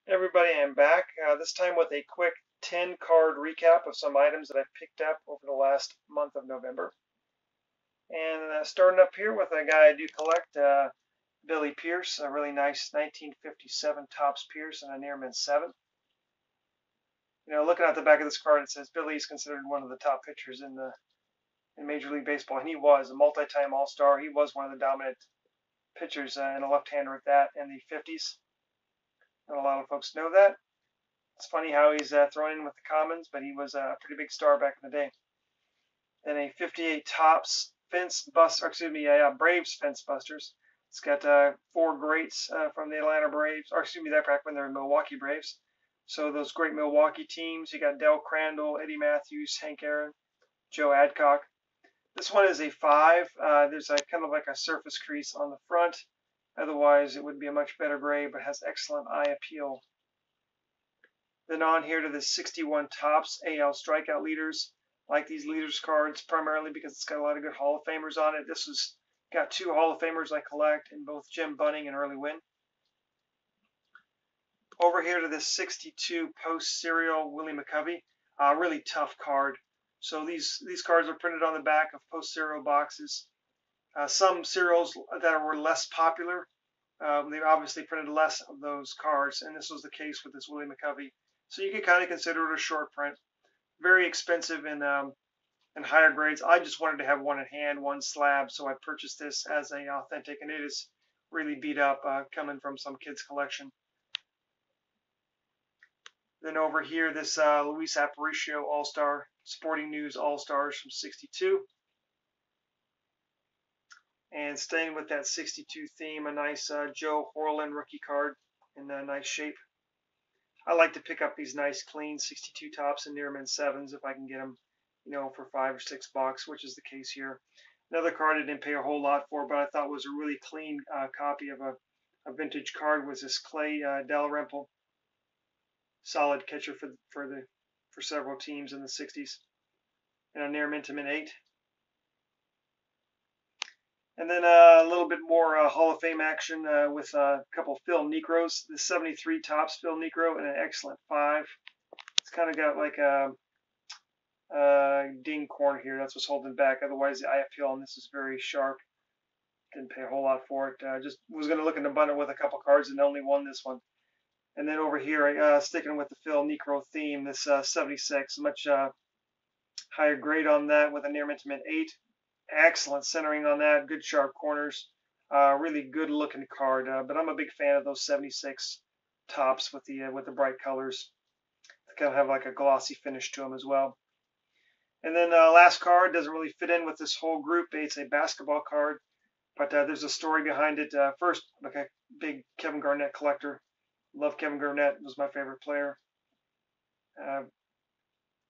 Everybody, I'm back, this time with a quick 10 card recap of some items that I've picked up over the last month of November. And starting up here with a guy I do collect, Billy Pierce, a really nice 1957 Topps Pierce and a Nearman 7. Looking at the back of this card, it says Billy is considered one of the top pitchers in Major League Baseball, and he was a multi-time All-Star. He was one of the dominant pitchers and a left-hander at that in the 50s. Not a lot of folks know that. It's funny how he's thrown in with the Commons, but he was a pretty big star back in the day. Then a 58 Topps fence bust, or excuse me, Braves fence busters. It's got four greats from the Atlanta Braves, or excuse me, that back when they were Milwaukee Braves. So those great Milwaukee teams, you got Del Crandall, Eddie Matthews, Hank Aaron, Joe Adcock. This one is a 5. There's a kind of like a surface crease on the front. Otherwise, it would be a much better gray, but has excellent eye appeal. Then on here to the 61 Topps AL strikeout leaders. Like these leaders cards primarily because it's got a lot of good Hall of Famers on it. This has got 2 Hall of Famers I collect in both Jim Bunning and Early Wynn. Over here to the 62 Post Serial Willie McCovey. Really tough card. So these cards are printed on the back of Post Serial boxes. Some serials that were less popular, they obviously printed less of those cards, and this was the case with this Willie McCovey. So you could kind of consider it a short print. Very expensive in higher grades. I just wanted to have one in hand, one slab, so I purchased this as an authentic, and it is really beat up, coming from some kid's collection. Then over here, this Luis Aparicio All-Star, Sporting News All-Stars from 62. And staying with that 62 theme, a nice Joe Horlin rookie card in nice shape. I like to pick up these nice clean 62 Topps and Nearman 7s if I can get them, for $5 or $6, which is the case here. Another card I didn't pay a whole lot for, but I thought was a really clean copy of a vintage card was this Clay Dalrymple, solid catcher for several teams in the 60s, and a near mint to mint 8. And then a little bit more Hall of Fame action with a couple Phil Necros. The 73 Topps Phil Necro and an excellent 5. It's kind of got like a ding corn here. That's what's holding back. Otherwise, the eye appeal on this is very sharp. Didn't pay a whole lot for it. Just was going to look in the bundle with a couple cards and only won this one. And then over here, sticking with the Phil Necro theme, this 76, much higher grade on that with a near mint to mint 8. Excellent centering on that, good sharp corners, really good looking card. But I'm a big fan of those 76 Topps with the bright colors. They kind of have like a glossy finish to them as well. And then last card doesn't really fit in with this whole group. It's a basketball card, but there's a story behind it. First, like a big Kevin Garnett collector. Love Kevin Garnett, was my favorite player.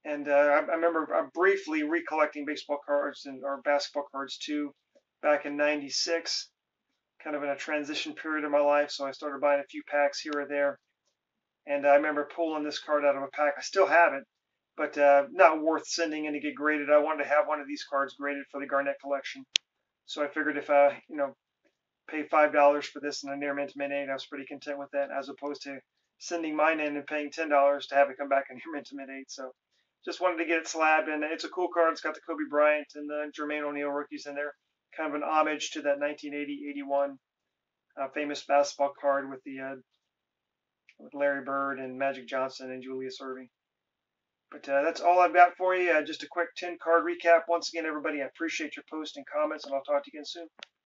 And I remember briefly recollecting baseball cards or basketball cards too back in '96, kind of in a transition period of my life. So I started buying a few packs here or there. And I remember pulling this card out of a pack. I still have it, but not worth sending in to get graded. I wanted to have one of these cards graded for the Garnett collection. So I figured if I, pay $5 for this and a near mint to mint 8, I was pretty content with that, as opposed to sending mine in and paying $10 to have it come back in near mint to mint 8. So just wanted to get it slabbed, and it's a cool card. It's got the Kobe Bryant and the Jermaine O'Neal rookies in there. Kind of an homage to that 1980-81 famous basketball card with with Larry Bird and Magic Johnson and Julius Erving. But that's all I've got for you. Just a quick 10 card recap. Once again, everybody, I appreciate your posts and comments, and I'll talk to you again soon.